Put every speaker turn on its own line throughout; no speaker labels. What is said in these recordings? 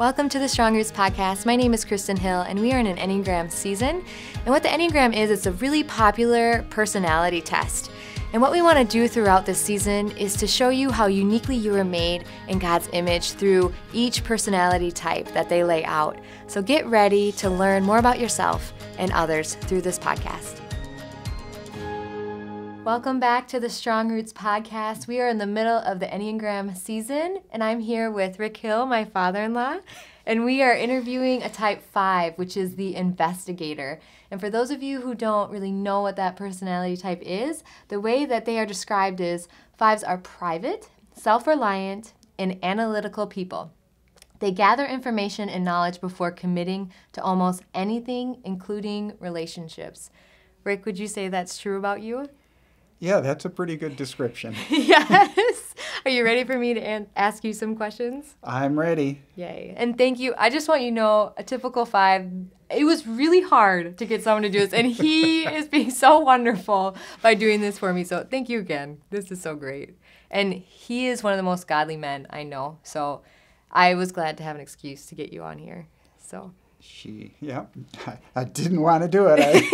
Welcome to the Strong Roots Podcast. My name is Kristin Hill, and we are in an Enneagram season. And what the Enneagram is, it's a really popular personality test. And what we want to do throughout this season is to show you how uniquely you are made in God's image through each personality type that they lay out. So get ready to learn more about yourself and others through this podcast. Welcome back to the Strong Roots Podcast. We are in the middle of the Enneagram season, and I'm here with Rick Hill, my father-in-law, and we are interviewing a type 5, which is the investigator. And for those of you who don't really know what that personality type is, the way that they are described is 5s are private, self-reliant, and analytical people. They gather information and knowledge before committing to almost anything, including relationships. Rick, would you say that's true about you?
Yeah, that's a pretty good description.
Yes. Are you ready for me to ask you some questions?
I'm ready.
Yay. And thank you. I just want you to know, a typical 5, it was really hard to get someone to do this, and he is being so wonderful by doing this for me. So thank you again. This is so great. And he is one of the most godly men I know. So I was glad to have an excuse to get you on here. So.
I didn't want to do it.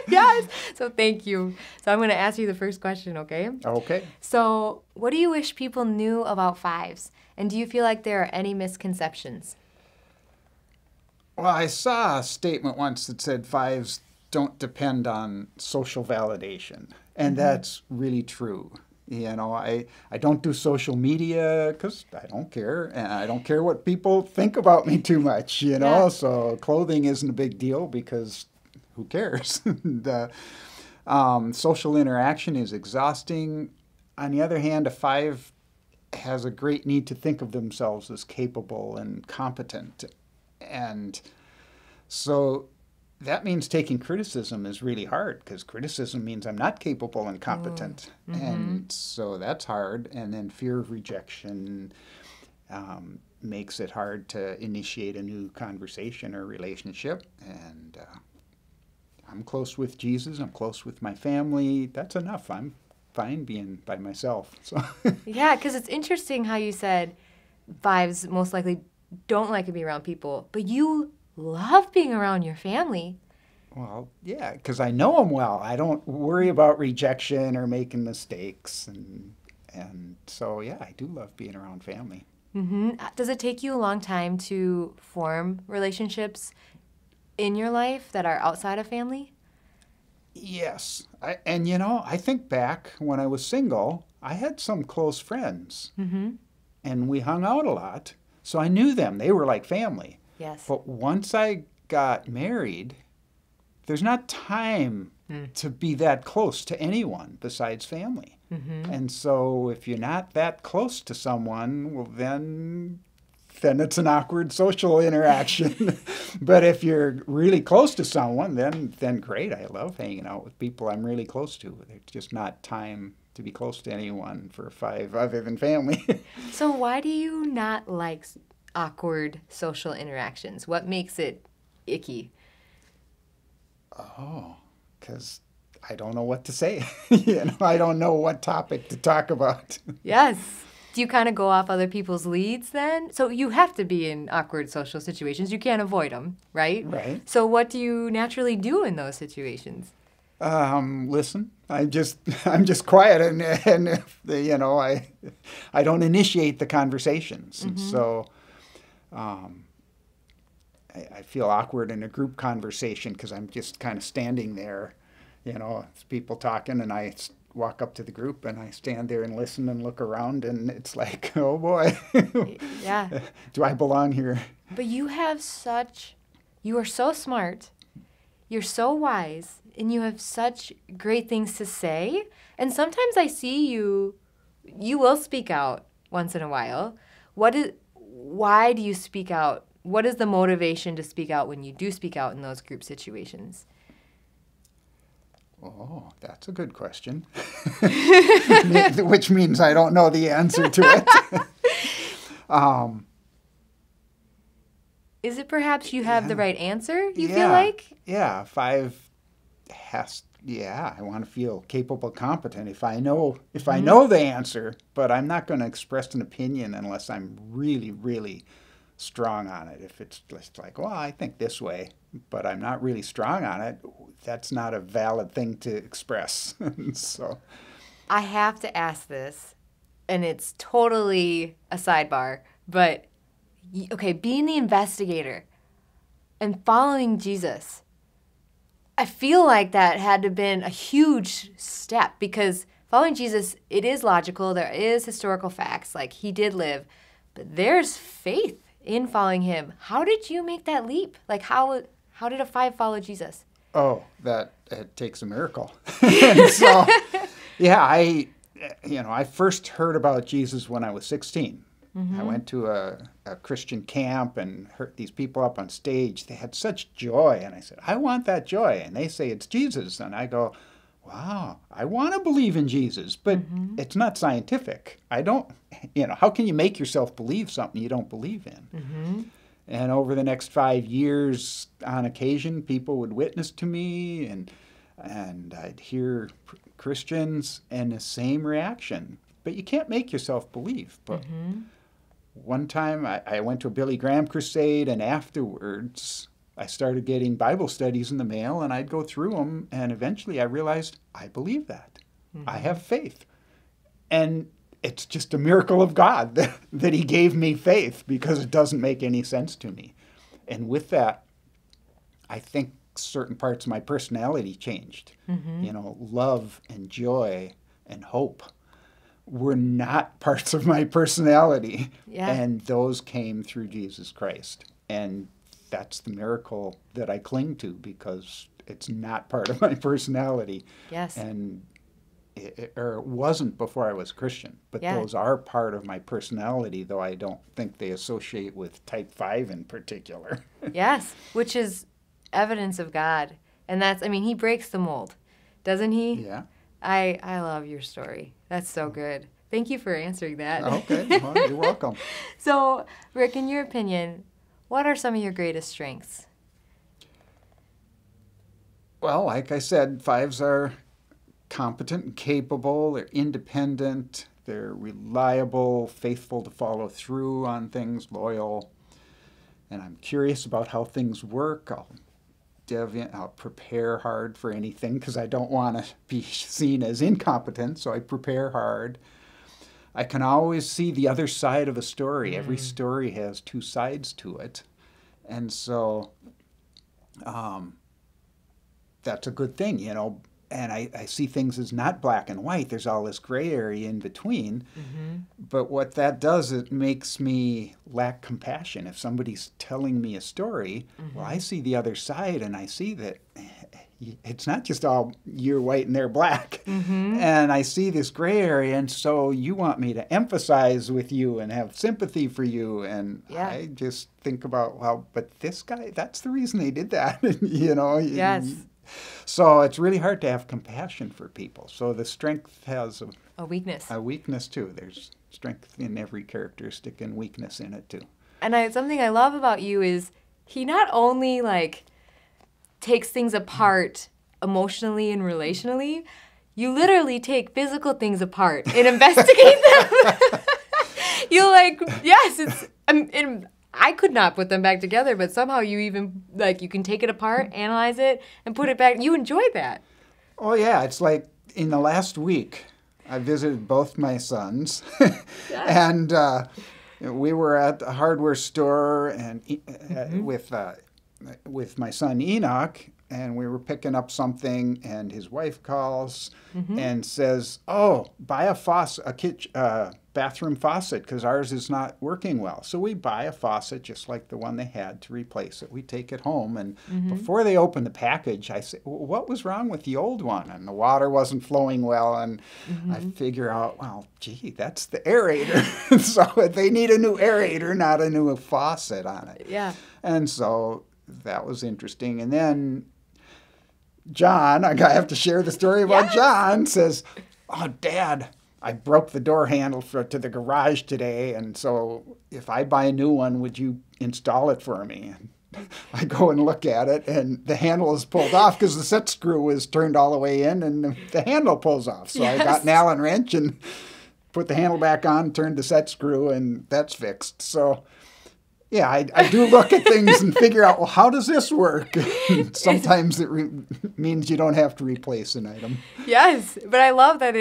Yes. So thank you. So I'm going to ask you the first question, okay?
Okay.
So what do you wish people knew about 5s? And do you feel like there are any misconceptions?
Well, I saw a statement once that said 5s don't depend on social validation. And that's really true. You know, I don't do social media because I don't care. And I don't care what people think about me too much, you know. Yeah. So clothing isn't a big deal because who cares? The social interaction is exhausting. On the other hand, a 5 has a great need to think of themselves as capable and competent. And so that means taking criticism is really hard because criticism means I'm not capable and competent. And so that's hard. And then fear of rejection makes it hard to initiate a new conversation or relationship. And I'm close with Jesus. I'm close with my family. That's enough. I'm fine being by myself. So.
Yeah, because it's interesting how you said 5s most likely don't like to be around people, but you love being around your family.
Well, yeah, because I know them well. I don't worry about rejection or making mistakes. And so, yeah, I do love being around family.
Does it take you a long time to form relationships in your life that are outside of family?
Yes. I think back when I was single, I had some close friends. And we hung out a lot. So I knew them. They were like family.
Yes.
But once I got married, there's not time to be that close to anyone besides family. And so if you're not that close to someone, well, then it's an awkward social interaction. But if you're really close to someone, then great. I love hanging out with people I'm really close to. There's just not time to be close to anyone for 5 other than family.
So why do you not like awkward social interactions? What makes it icky?
Oh, because I don't know what to say. I don't know what topic to talk about.
Yes. Do you kind of go off other people's leads then? So you have to be in awkward social situations. You can't avoid them, right?
Right.
So what do you naturally do in those situations?
Listen. I'm just quiet, and I don't initiate the conversations, and so I feel awkward in a group conversation because I'm just kind of standing there, it's people talking, and I walk up to the group and I stand there and listen and look around, and it's like, oh boy,
yeah,
do I belong here?
But you are so smart, you're so wise, and you have such great things to say. And sometimes I see you will speak out once in a while. Why do you speak out? What is the motivation to speak out when you do speak out in those group situations?
Oh, that's a good question. Which means I don't know the answer to it.
Is it perhaps you have the right answer, you feel like?
Yeah, 5 has, I want to feel capable, competent if I know the answer, but I'm not going to express an opinion unless I'm really, really strong on it. If it's just like, well, I think this way, but I'm not really strong on it, that's not a valid thing to express. So
I have to ask this, and it's totally a sidebar, but okay, being the investigator and following Jesus, I feel like that had to have been a huge step, because following Jesus, it is logical. There is historical facts, like he did live, but there's faith in following him. How did you make that leap? Like how did a 5 follow Jesus?
Oh, that it takes a miracle. And so, yeah, I first heard about Jesus when I was 16. I went to a Christian camp and heard these people up on stage. They had such joy, and I said, I want that joy. And they say it's Jesus, and I go, wow, I want to believe in Jesus, but it's not scientific. I don't, how can you make yourself believe something you don't believe in? And over the next 5 years, on occasion, people would witness to me, and I'd hear Christians and the same reaction. But you can't make yourself believe. But one time I went to a Billy Graham crusade, and afterwards I started getting Bible studies in the mail, and I'd go through them, and eventually I realized I believe that. I have faith. And it's just a miracle of God that he gave me faith, because it doesn't make any sense to me. And with that, I think certain parts of my personality changed. Love and joy and hope were not parts of my personality. And those came through Jesus Christ. And that's the miracle that I cling to, because it's not part of my personality. And it wasn't before I was a Christian, but those are part of my personality, though I don't think they associate with type 5 in particular.
Which is evidence of God. And that's, he breaks the mold, doesn't he?
Yeah.
I love your story. That's so good. Thank you for answering that.
Okay, well, you're welcome.
So, Rick, in your opinion, what are some of your greatest strengths?
Well, like I said, 5s are competent and capable. They're independent. They're reliable, faithful to follow through on things, loyal. And I'm curious about how things work. I'll prepare hard for anything, because I don't want to be seen as incompetent, so I prepare hard. I can always see the other side of a story. Every story has 2 sides to it. And so that's a good thing, And I see things as not black and white. There's all this gray area in between. But what that does, it makes me lack compassion. If somebody's telling me a story, well, I see the other side, and I see that it's not just all you're white and they're black. And I see this gray area, and so you want me to emphasize with you and have sympathy for you. And I just think about, well, but this guy, that's the reason they did that, So it's really hard to have compassion for people. So the strength has
a weakness.
A weakness, too. There's strength in every characteristic and weakness in it, too.
And something I love about you is he not only, takes things apart emotionally and relationally, you literally take physical things apart and investigate them. You're I could not put them back together, but somehow you even, you can take it apart, analyze it, and put it back. You enjoy that.
Oh, yeah. It's like in the last week, I visited both my sons, and we were at the hardware store and with my son Enoch, and we were picking up something, and his wife calls and says, "Oh, buy a bathroom faucet, because ours is not working well." So we buy a faucet just like the one they had to replace it. We take it home, and before they open the package, I say, well, "What was wrong with the old one?" And the water wasn't flowing well, and I figure out, well, gee, that's the aerator. So they need a new aerator, not a new faucet on it. And so that was interesting. And then John, I have to share the story about John, says, "Oh, Dad, I broke the door handle to the garage today, and so if I buy a new one, would you install it for me?" And I go and look at it, and the handle is pulled off because the set screw is turned all the way in, and the handle pulls off. So I got an Allen wrench and put the handle back on, turned the set screw, and that's fixed. So Yeah, I do look at things and figure out, well, how does this work? Sometimes it means you don't have to replace an item.
Yes, but I love that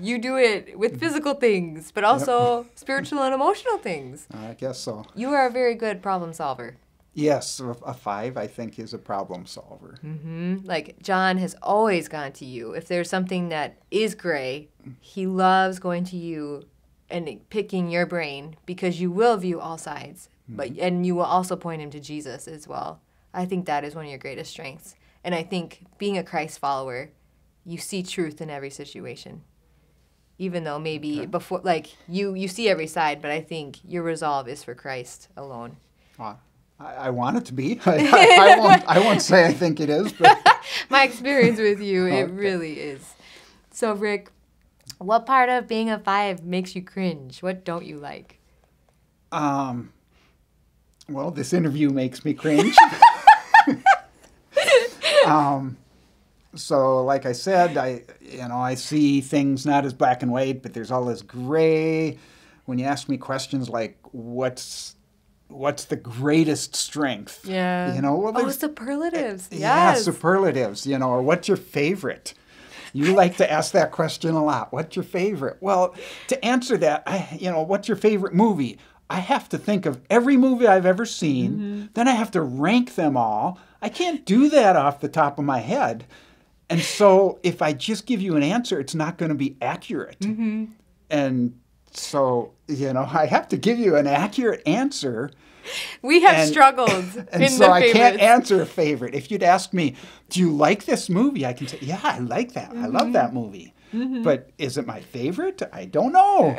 you do it with physical things, but also spiritual and emotional things.
I guess so.
You are a very good problem solver.
Yes, a 5, I think, is a problem solver.
Mm-hmm. Like, John has always gone to you. If there's something that is gray, he loves going to you and picking your brain because you will view all sides. And you will also point him to Jesus as well. I think that is one of your greatest strengths. And I think being a Christ follower, you see truth in every situation. Even though maybe before, like, you see every side, but I think your resolve is for Christ alone.
I want it to be. I won't say I think it is. But
My experience with you, it really is. So, Rick, what part of being a 5 makes you cringe? What don't you like?
Well, this interview makes me cringe. So, like I said, I see things not as black and white, but there's all this gray. When you ask me questions like, what's the greatest strength?
Yeah.
Well,
superlatives. Yes.
Yeah, superlatives. Or what's your favorite? You like to ask that question a lot. What's your favorite? Well, to answer that, what's your favorite movie? I have to think of every movie I've ever seen. Then I have to rank them all. I can't do that off the top of my head. And so if I just give you an answer, it's not going to be accurate. And so, I have to give you an accurate answer.
We have struggled
and
in
so
the
I
favorites.
can't answer a favorite. If you'd ask me, do you like this movie? I can say, yeah, I like that. I love that movie. But is it my favorite? I don't know.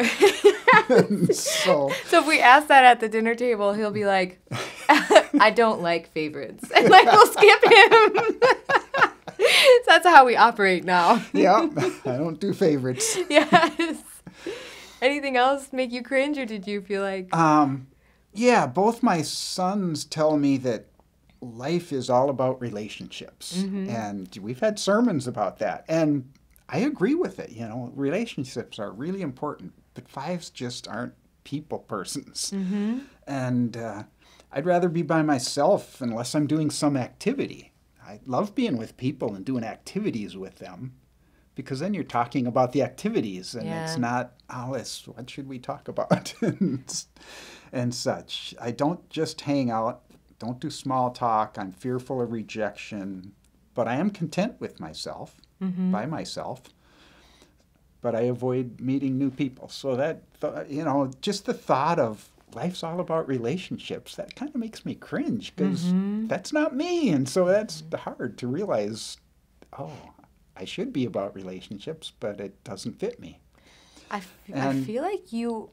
So
if we ask that at the dinner table, he'll be like, I don't like favorites. And we'll skip him. So that's how we operate now.
Yeah, I don't do favorites.
Yes. Anything else make you cringe, or did you feel like...
Yeah, both my sons tell me that life is all about relationships. And we've had sermons about that. And I agree with it. Relationships are really important. But 5s just aren't people persons. And I'd rather be by myself unless I'm doing some activity. I love being with people and doing activities with them. Because then you're talking about the activities. And it's not, what should we talk about? And such. I don't just hang out, don't do small talk. I'm fearful of rejection, but I am content with myself, by myself. But I avoid meeting new people. So that, just the thought of life's all about relationships, that kind of makes me cringe because that's not me. And so that's hard to realize, I should be about relationships, but it doesn't fit me.
I feel like you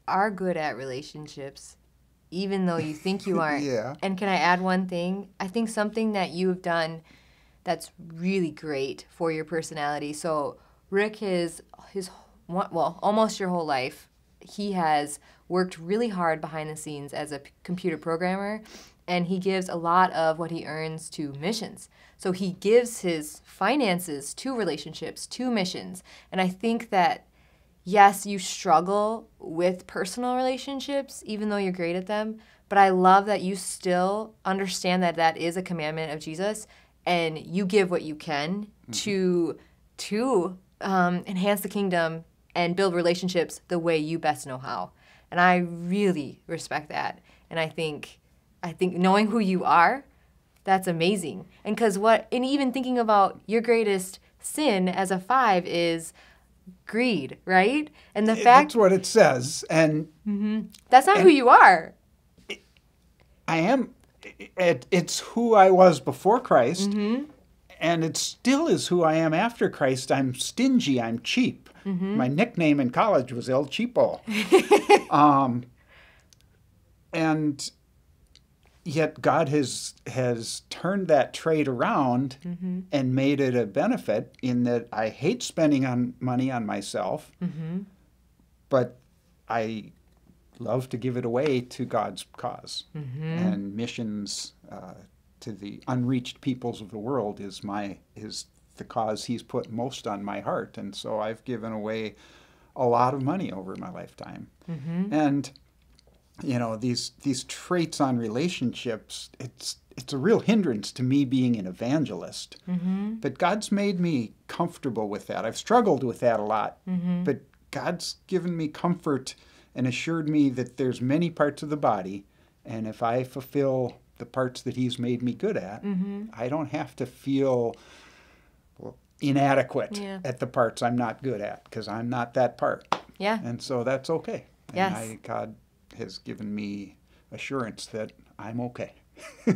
are good at relationships, even though you think you aren't.
Yeah.
And can I add one thing? I think something that you have done that's really great for your personality. So Rick almost your whole life, he has worked really hard behind the scenes as a computer programmer, and he gives a lot of what he earns to missions. So he gives his finances to relationships, to missions. And I think that yes, you struggle with personal relationships, even though you're great at them. But I love that you still understand that that is a commandment of Jesus, and you give what you can to enhance the kingdom and build relationships the way you best know how. And I really respect that. And I think knowing who you are, that's amazing. And even thinking about your greatest sin as a 5 is greed, right? And the fact
that's what it says, and
that's not who you are.
I am. It's who I was before Christ, and it still is who I am after Christ. I'm stingy. I'm cheap. My nickname in college was El Cheapo, and yet God has turned that trait around and made it a benefit in that I hate spending money on myself, but I love to give it away to God's cause. And missions to the unreached peoples of the world is the cause He's put most on my heart. And so I've given away a lot of money over my lifetime. And these traits on relationships, it's a real hindrance to me being an evangelist.
Mm-hmm.
But God's made me comfortable with that. I've struggled with that a lot.
Mm-hmm.
But God's given me comfort and assured me that there's many parts of the body, and if I fulfill the parts that He's made me good at,
Mm-hmm.
I don't have to feel inadequate at the parts I'm not good at, because I'm not that part.
Yeah.
And so that's okay.
Yes.
And God has given me assurance that I'm okay.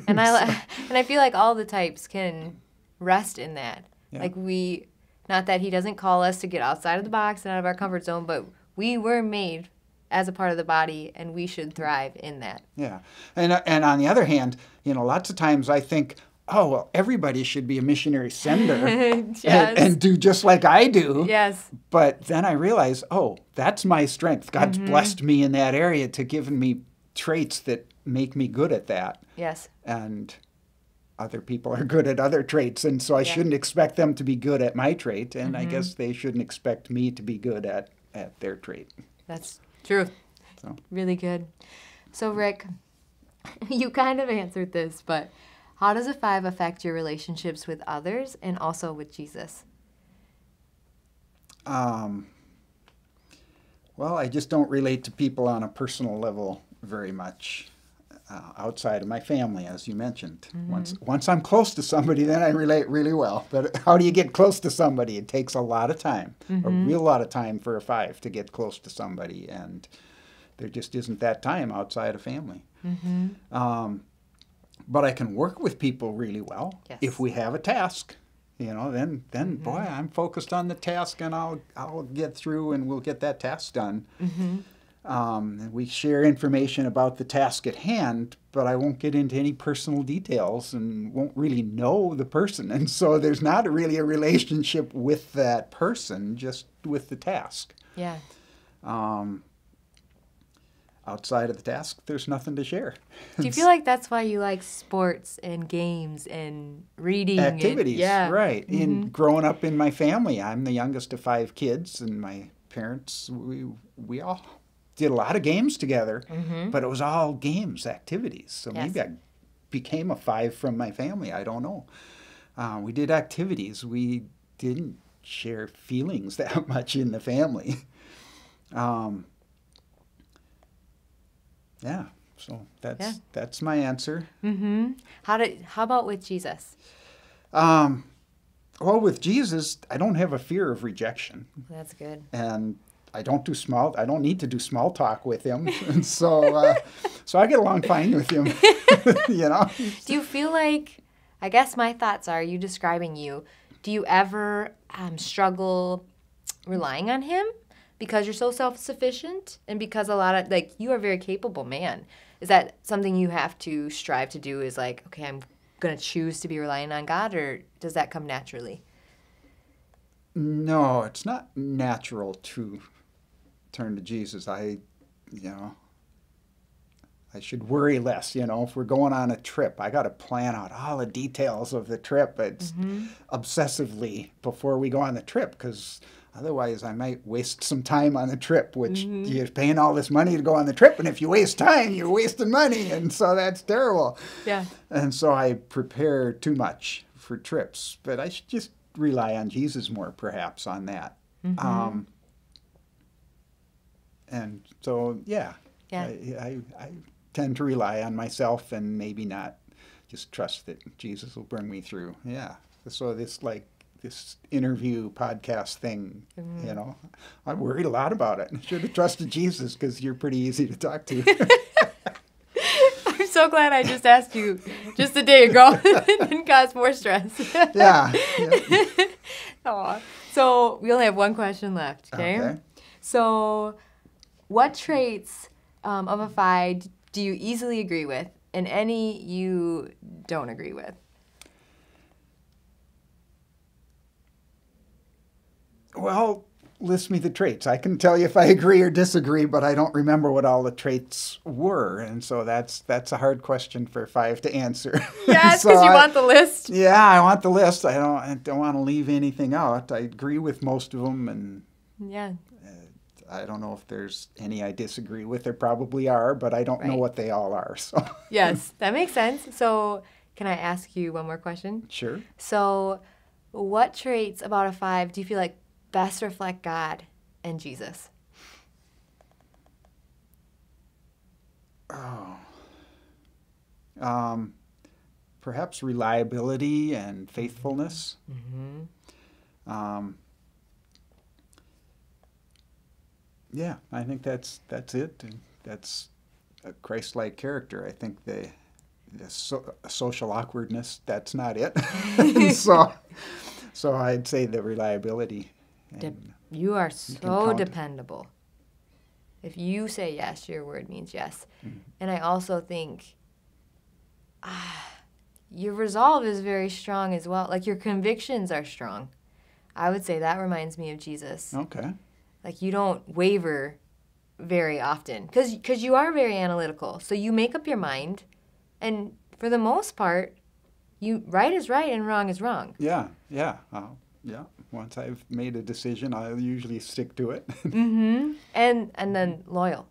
And I feel like all the types can rest in that.
Yeah.
Like not that He doesn't call us to get outside of the box and out of our comfort zone, but we were made as a part of the body, and we should thrive in that.
Yeah. And on the other hand, lots of times I think, oh, well, everybody should be a missionary sender
Yes.
and do just like I do.
Yes.
But then I realize, oh, that's my strength. God's
Mm-hmm.
blessed me in that area to give me traits that make me good at that.
Yes.
And other people are good at other traits, and so I shouldn't expect them to be good at my trait, and I guess they shouldn't expect me to be good at their trait.
That's true.
So.
Really good. So, Rick, you kind of answered this, but how does a 5 affect your relationships with others and also with Jesus?
Well, I just don't relate to people on a personal level very much outside of my family, as you mentioned.
Mm-hmm.
Once I'm close to somebody, then I relate really well. But how do you get close to somebody? It takes a lot of time, a real lot of time for a 5 to get close to somebody, and there just isn't that time outside of family.
Mm-hmm.
But I can work with people really well if we have a task. Then boy, I'm focused on the task, and I'll get through, and we'll get that task done.
Mm-hmm.
And we share information about the task at hand, but I won't get into any personal details and won't really know the person. And so there's not really a relationship with that person, just with the task.
Yeah.
Outside of the task, there's nothing to share.
Do you feel like that's why you like sports and games and reading?
Activities, right.
Mm-hmm.
In growing up in my family, I'm the youngest of 5 kids, and my parents, we all did a lot of games together, but it was all games, activities. So maybe I became a 5 from my family. I don't know. We did activities. We didn't share feelings that much in the family. So that's my answer.
Mm-hmm. How about with Jesus?
Well, with Jesus, I don't have a fear of rejection.
That's good.
And I don't need to do small talk with him. And so I get along fine with him.
Do you feel like, I guess my thoughts are, you describing you, do you ever struggle relying on him because you're so self-sufficient and because a lot of, you are a very capable man? Is that something you have to strive to do, is like, okay, I'm going to choose to be relying on God, or does that come naturally?
No, it's not natural to turn to Jesus. I should worry less. If we're going on a trip, I got to plan out all the details of the trip. It's obsessively before we go on the trip, because otherwise I might waste some time on the trip, which you're paying all this money to go on the trip, and if you waste time, you're wasting money, and so that's terrible.
Yeah. And
so I prepare too much for trips, but I should just rely on Jesus more, perhaps, on that. And so, I tend to rely on myself and maybe not just trust that Jesus will bring me through. Yeah. So this interview podcast thing, I worried a lot about it. I should have trusted Jesus, because you're pretty easy to talk to.
I'm so glad I just asked you just a day ago. It didn't cause more stress.
Yeah.
Aw. So we only have one question left, okay? So what traits of a 5 do you easily agree with, and any you don't agree with?
Well, list me the traits. I can tell you if I agree or disagree, but I don't remember what all the traits were, and so that's a hard question for 5 to answer.
Yes, because you want the list.
Yeah, I want the list. I don't want to leave anything out. I agree with most of them, and I don't know if there's any I disagree with. There probably are, but I don't know
Right.
what they all are. So
Yes, that makes sense. So can I ask you one more question?
Sure.
So what traits about a 5 do you feel like best reflect God and Jesus?
Perhaps reliability and faithfulness. Yeah, I think that's it. And that's a Christ-like character. I think the social awkwardness, that's not it. So I'd say the reliability. And
You are
can
so
count.
dependable. If you say yes, your word means yes. And I also think your resolve is very strong as well. Like your convictions are strong. I would say that reminds me of Jesus.
Okay.
Like you don't waver very often because you are very analytical. So you make up your mind, and for the most part, right is right and wrong is wrong.
Yeah. Once I've made a decision, I'll usually stick to it.
And then loyal.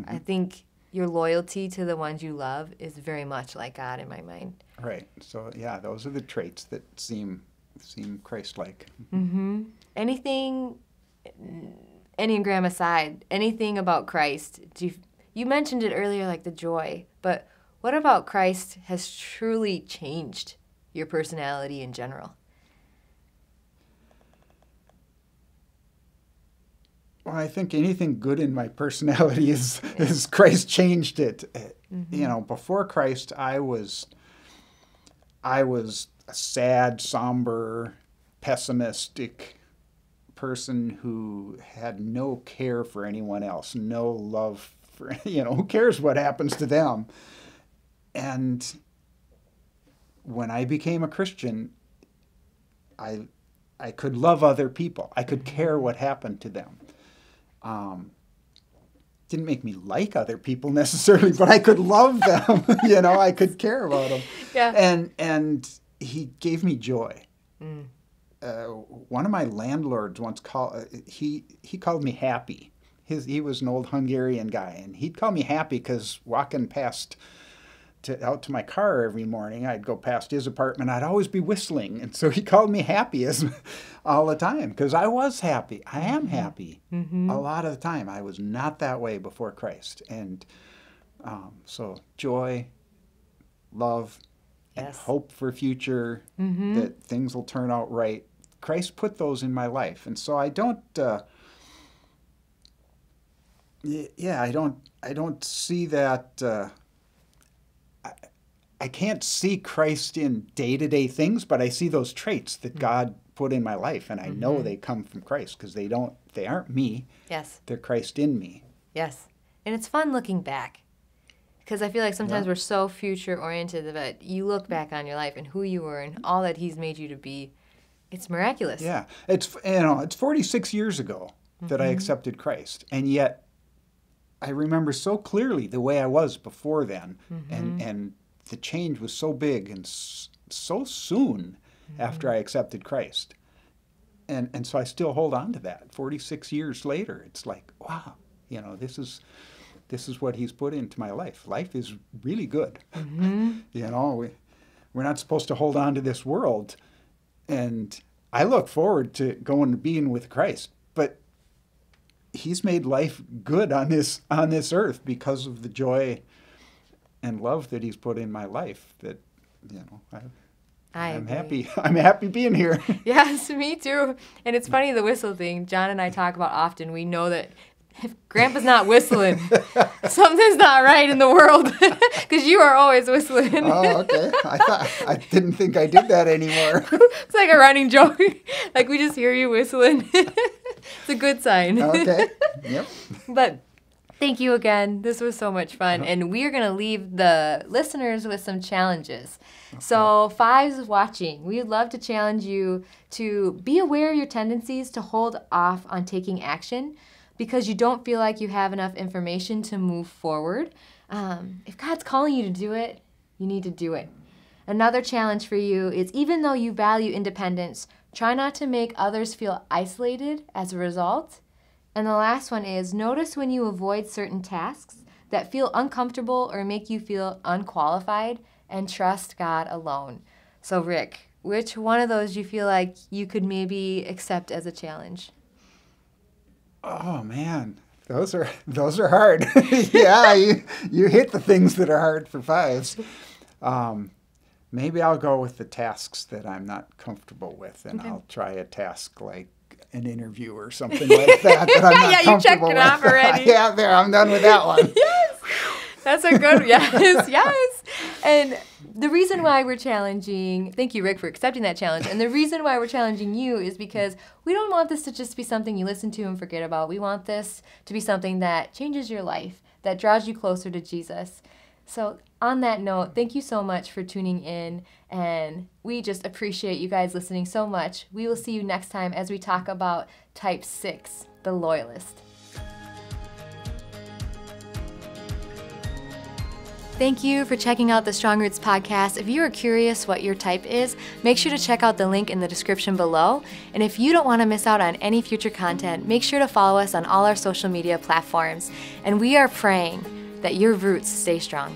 I think your loyalty to the ones you love is very much like God in my mind.
Right. So yeah, those are the traits that seem Christ-like.
Anything, Enneagram aside, anything about Christ? You mentioned it earlier, like the joy, but what about Christ has truly changed your personality in general?
Well, I think anything good in my personality is Christ changed it. You know, before Christ, I was a sad, somber, pessimistic person who had no care for anyone else, no love for, who cares what happens to them. And when I became a Christian, I could love other people. I could care what happened to them. Didn't make me like other people necessarily, but I could love them. I could care about them.
Yeah.
And he gave me joy. One of my landlords once called me happy. He was an old Hungarian guy, and he'd call me happy because walking out to my car every morning, I'd go past his apartment, I'd always be whistling. And so he called me happy all the time because I was happy. I am happy a lot of the time. I was not that way before Christ. And so joy, love, and hope for future, that things will turn out right. Christ put those in my life. And so I don't see that. I can't see Christ in day-to-day things, but I see those traits that God put in my life, and I know they come from Christ because they aren't me.
Yes.
They're Christ in me.
Yes. And it's fun looking back because I feel like sometimes we're so future-oriented that you look back on your life and who you were and all that He's made you to be. It's miraculous.
Yeah. It's 46 years ago that I accepted Christ, and yet I remember so clearly the way I was before then, and the change was so big and so soon after I accepted Christ. And so I still hold on to that. 46 years later, it's like, wow, this is what He's put into my life. Life is really good. We're not supposed to hold on to this world. And I look forward to going to being with Christ. But He's made life good on this earth because of the joy and love that He's put in my life. That I'm happy. I'm happy being here.
Yes, me too. And it's funny, the whistle thing. John and I talk about often. We know that if Grandpa's not whistling, something's not right in the world because you are always whistling.
Oh, okay. I didn't think I did that anymore.
It's like a running joke. Like we just hear you whistling. It's a good sign.
Okay. Yep.
But thank you again. This was so much fun. And we are going to leave the listeners with some challenges. So 5s watching, we would love to challenge you to be aware of your tendencies to hold off on taking action because you don't feel like you have enough information to move forward. If God's calling you to do it, you need to do it. Another challenge for you is even though you value independence, try not to make others feel isolated as a result. And the last one is notice when you avoid certain tasks that feel uncomfortable or make you feel unqualified, and trust God alone. So Rick, which one of those do you feel like you could maybe accept as a challenge?
Oh man, those are hard. Yeah, you hit the things that are hard for fives. Maybe I'll go with the tasks that I'm not comfortable with, and I'll try a task like an interview or something like that I'm not comfortable with.
You checked it off already.
Yeah, there, I'm done with that one.
Yes, that's a good, yes. And the reason why we're challenging, thank you, Rick, for accepting that challenge. And the reason why we're challenging you is because we don't want this to just be something you listen to and forget about. We want this to be something that changes your life, that draws you closer to Jesus. So on that note, thank you so much for tuning in, and we just appreciate you guys listening so much. We will see you next time as we talk about Type 6, the loyalist. Thank you for checking out the Strong Roots podcast. If you are curious what your type is, make sure to check out the link in the description below. And if you don't want to miss out on any future content, make sure to follow us on all our social media platforms. And we are praying that your roots stay strong.